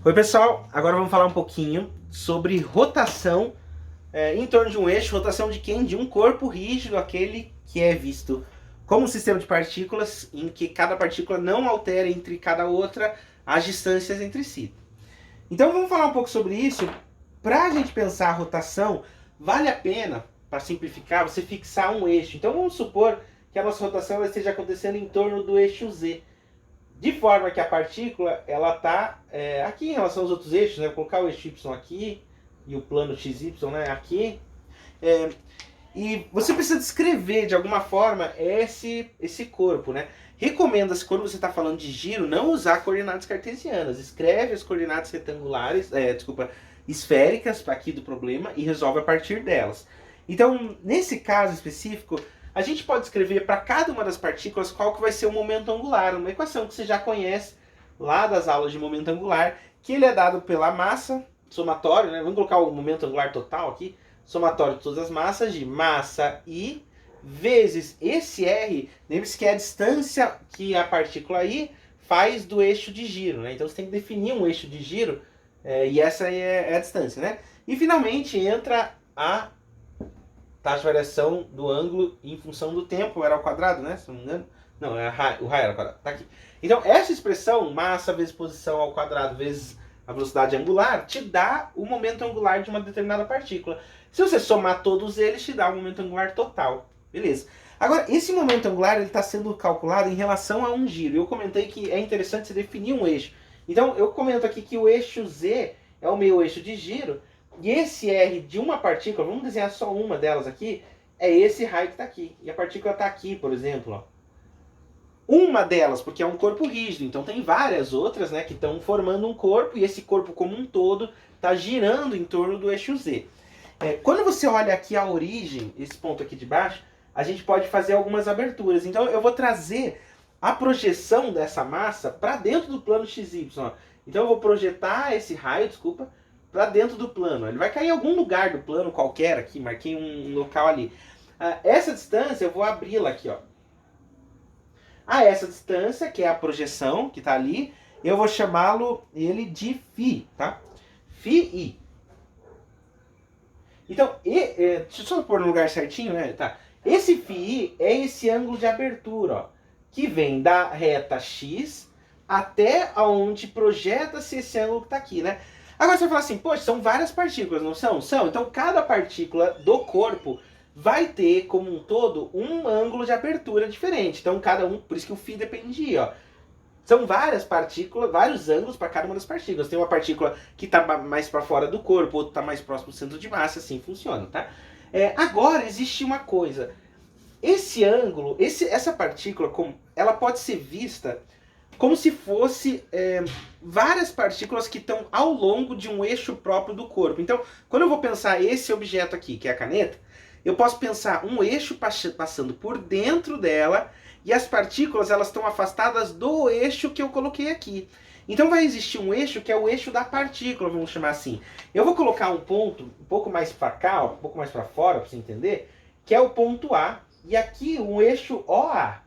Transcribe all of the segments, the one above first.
Oi pessoal, agora vamos falar um pouquinho sobre rotação em torno de um eixo. Rotação de quem? De um corpo rígido, aquele que é visto como um sistema de partículas, em que cada partícula não altera entre cada outra as distâncias entre si. Então vamos falar um pouco sobre isso. Para a gente pensar a rotação, vale a pena, para simplificar, você fixar um eixo. Então vamos supor que a nossa rotação esteja acontecendo em torno do eixo Z. De forma que a partícula ela está aqui em relação aos outros eixos, né? Vou colocar o eixo Y aqui e o plano XY, né, aqui. E você precisa descrever de alguma forma esse corpo, né? Recomenda-se, quando você está falando de giro, não usar coordenadas cartesianas. Escreve as coordenadas retangulares, esféricas aqui do problema e resolve a partir delas. Então, nesse caso específico, a gente pode escrever para cada uma das partículas qual que vai ser o momento angular, uma equação que você já conhece lá das aulas de momento angular, que ele é dado pela massa, somatório, né? Vamos colocar o momento angular total aqui, somatório de todas as massas, de massa I vezes esse R, lembre-se que é a distância que a partícula I faz do eixo de giro, né? Então você tem que definir um eixo de giro, e essa é a distância, né? E finalmente entra a taxa de variação do ângulo em função do tempo, era ao quadrado, né? Se não me engano. Não, o raio era ao quadrado. Tá aqui. Então, essa expressão, massa vezes posição ao quadrado vezes a velocidade angular, te dá o momento angular de uma determinada partícula. Se você somar todos eles, te dá o momento angular total. Beleza. Agora, esse momento angular está sendo calculado em relação a um giro. Eu comentei que é interessante você definir um eixo. Então, eu comento aqui que o eixo Z é o meu eixo de giro. E esse R de uma partícula, vamos desenhar só uma delas aqui, é esse raio que está aqui. E a partícula está aqui, por exemplo. Ó. Uma delas, porque é um corpo rígido, então tem várias outras, né, que estão formando um corpo, e esse corpo como um todo está girando em torno do eixo Z. Quando você olha aqui a origem, esse ponto aqui de baixo, a gente pode fazer algumas aberturas. Então eu vou trazer a projeção dessa massa para dentro do plano XY. Ó. Então eu vou projetar esse raio, para dentro do plano. Ele vai cair em algum lugar do plano qualquer aqui, marquei um local ali. Essa distância eu vou abri-la aqui, ó. A essa distância, que é a projeção, que está ali, eu vou chamá-lo ele de φ, tá? φi. Então, deixa eu só pôr no lugar certinho, né? Tá. Esse φi é esse ângulo de abertura, ó, que vem da reta x até onde projeta-se esse ângulo que está aqui, né? Agora você vai falar assim, poxa, são várias partículas, não são? São. Então cada partícula do corpo vai ter, como um todo, um ângulo de abertura diferente. Então cada um, por isso que o φ dependia, ó. São várias partículas, vários ângulos para cada uma das partículas. Tem uma partícula que está mais para fora do corpo, outra está mais próximo do centro de massa, assim funciona, tá? Agora existe uma coisa. Esse ângulo, essa partícula, ela pode ser vista como se fosse várias partículas que estão ao longo de um eixo próprio do corpo. Então, quando eu vou pensar esse objeto aqui, que é a caneta, eu posso pensar um eixo passando por dentro dela e as partículas elas estão afastadas do eixo que eu coloquei aqui. Então vai existir um eixo que é o eixo da partícula, vamos chamar assim. Eu vou colocar um ponto um pouco mais para cá, um pouco mais para fora, para você entender, que é o ponto A, e aqui um eixo OA.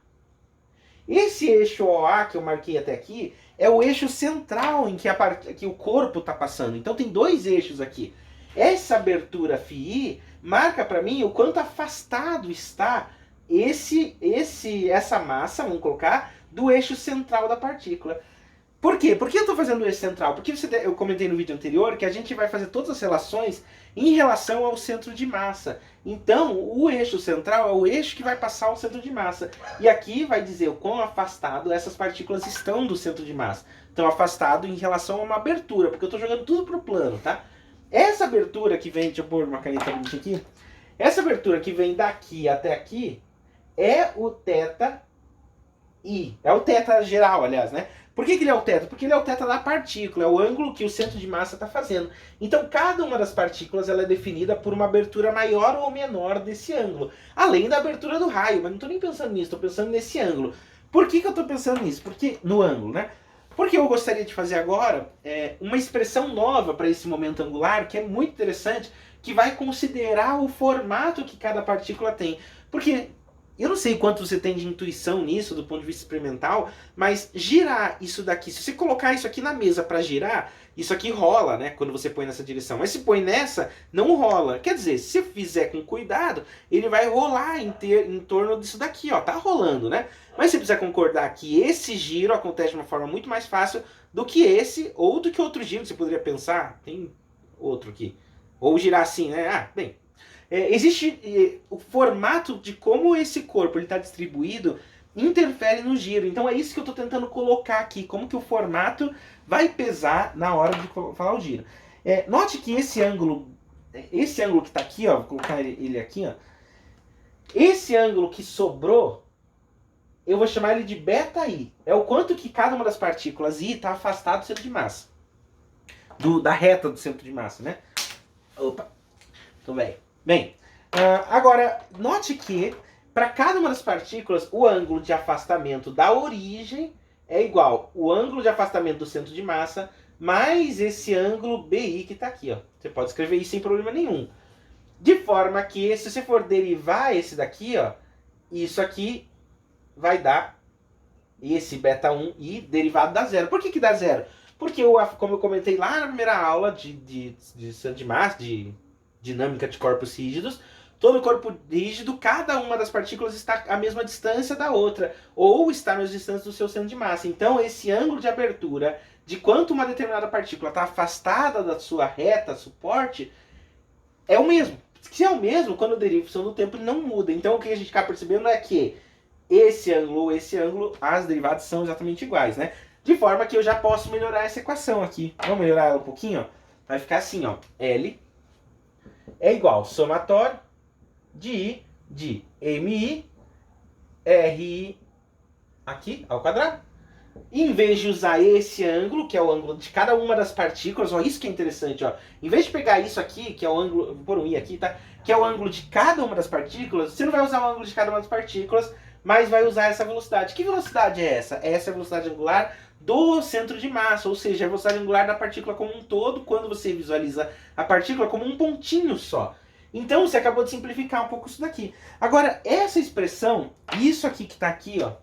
Esse eixo OA que eu marquei até aqui é o eixo central em que o corpo está passando. Então tem dois eixos aqui. Essa abertura φi marca para mim o quanto afastado está essa massa, vamos colocar, do eixo central da partícula. Por quê? Por que eu estou fazendo o eixo central? Porque eu comentei no vídeo anterior que a gente vai fazer todas as relações em relação ao centro de massa. Então, o eixo central é o eixo que vai passar ao centro de massa. E aqui vai dizer o quão afastado essas partículas estão do centro de massa. Estão afastado em relação a uma abertura, porque eu estou jogando tudo para o plano, tá? Essa abertura que vem, deixa eu pôr uma caneta aqui. Essa abertura que vem daqui até aqui é o θi. É o θ geral, aliás, né? Por que ele é o θ? Porque ele é o θ da partícula, é o ângulo que o centro de massa está fazendo. Então, cada uma das partículas ela é definida por uma abertura maior ou menor desse ângulo. Além da abertura do raio, mas não estou nem pensando nisso, estou pensando nesse ângulo. Por que eu estou pensando nisso? Porque no ângulo, né? Porque eu gostaria de fazer agora uma expressão nova para esse momento angular, que é muito interessante, que vai considerar o formato que cada partícula tem. Porque eu não sei quanto você tem de intuição nisso, do ponto de vista experimental, mas girar isso daqui, se você colocar isso aqui na mesa para girar, isso aqui rola, né, quando você põe nessa direção. Mas se põe nessa, não rola. Quer dizer, se fizer com cuidado, ele vai rolar em torno disso daqui, ó, tá rolando, né? Mas você precisa concordar que esse giro acontece de uma forma muito mais fácil do que esse, ou do que outro giro, que você poderia pensar. Tem outro aqui. Ou girar assim, né? Ah, bem... existe o formato de como esse corpo está distribuído interfere no giro. Então é isso que eu estou tentando colocar aqui, como que o formato vai pesar na hora de falar o giro. Note que esse ângulo que está aqui, ó, vou colocar ele aqui, ó, esse ângulo que sobrou, eu vou chamar ele de beta-i. É o quanto que cada uma das partículas i está afastado do centro de massa. Da reta do centro de massa, né? Opa, tudo bem. Bem, agora, note que para cada uma das partículas, o ângulo de afastamento da origem é igual o ângulo de afastamento do centro de massa mais esse ângulo BI que está aqui. Ó. Você pode escrever isso sem problema nenhum. De forma que, se você for derivar esse daqui, ó, isso aqui vai dar esse beta1i derivado da zero. Por que dá zero? Porque, como eu comentei lá na primeira aula de centro de massa, de dinâmica de corpos rígidos, todo corpo rígido, cada uma das partículas está à mesma distância da outra, ou está à mesma distância do seu centro de massa. Então, esse ângulo de abertura, de quanto uma determinada partícula está afastada da sua reta, suporte, é o mesmo. Se é o mesmo, quando eu derivo função do tempo, ele não muda. Então, o que a gente acaba percebendo é que esse ângulo ou esse ângulo, as derivadas são exatamente iguais, né? De forma que eu já posso melhorar essa equação aqui. Vamos melhorar ela um pouquinho? Ó. Vai ficar assim, ó. L é igual somatório de I de MI RI aqui ao quadrado. E em vez de usar esse ângulo, que é o ângulo de cada uma das partículas, ó, isso que é interessante, ó. Em vez de pegar isso aqui, que é o ângulo, vou pôr um I aqui, tá? Que é o ângulo de cada uma das partículas, você não vai usar o ângulo de cada uma das partículas, mas vai usar essa velocidade. Que velocidade é essa? Essa é a velocidade angular do centro de massa, ou seja, a velocidade angular da partícula como um todo, quando você visualiza a partícula como um pontinho só. Então você acabou de simplificar um pouco isso daqui. Agora, essa expressão, isso aqui que está aqui, ó,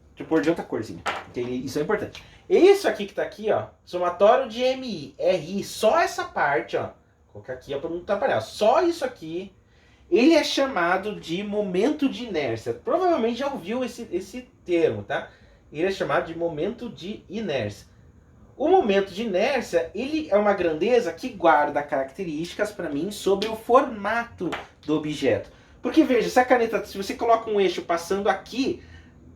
deixa eu pôr de outra corzinha, isso é importante. Isso aqui que está aqui, ó, somatório de MI, RI, só essa parte, ó, vou colocar aqui para não atrapalhar, só isso aqui, ele é chamado de momento de inércia. Provavelmente já ouviu esse termo, tá? Ele é chamado de momento de inércia. O momento de inércia, ele é uma grandeza que guarda características para mim sobre o formato do objeto. Porque veja, se a caneta, se você coloca um eixo passando aqui,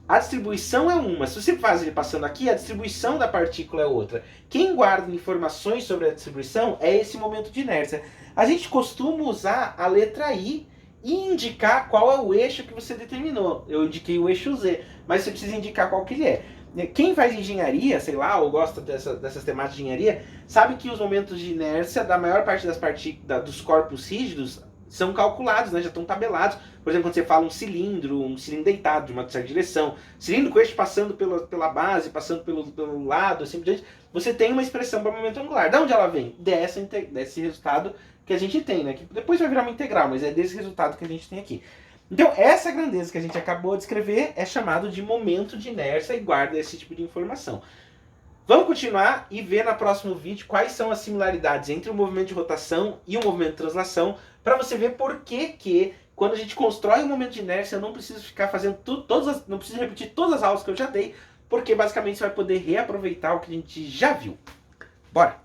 a distribuição é uma. Se você faz ele passando aqui, a distribuição da partícula é outra. Quem guarda informações sobre a distribuição é esse momento de inércia. A gente costuma usar a letra I e indicar qual é o eixo que você determinou. Eu indiquei o eixo Z, mas você precisa indicar qual que ele é. Quem faz engenharia, sei lá, ou gosta dessas temáticas de engenharia, sabe que os momentos de inércia da maior parte das dos corpos rígidos são calculados, né? Já estão tabelados. Por exemplo, quando você fala um cilindro deitado de uma certa direção, cilindro com eixo passando pela base, passando pelo lado, assim por diante, você tem uma expressão para momento angular. De onde ela vem? Desse resultado que a gente tem, né? Que depois vai virar uma integral, mas é desse resultado que a gente tem aqui. Então, essa grandeza que a gente acabou de escrever é chamado de momento de inércia e guarda esse tipo de informação. Vamos continuar e ver no próximo vídeo quais são as similaridades entre o movimento de rotação e o movimento de translação, para você ver por que quando a gente constrói um momento de inércia eu não preciso ficar fazendo não preciso repetir todas as aulas que eu já dei, porque basicamente você vai poder reaproveitar o que a gente já viu. Bora!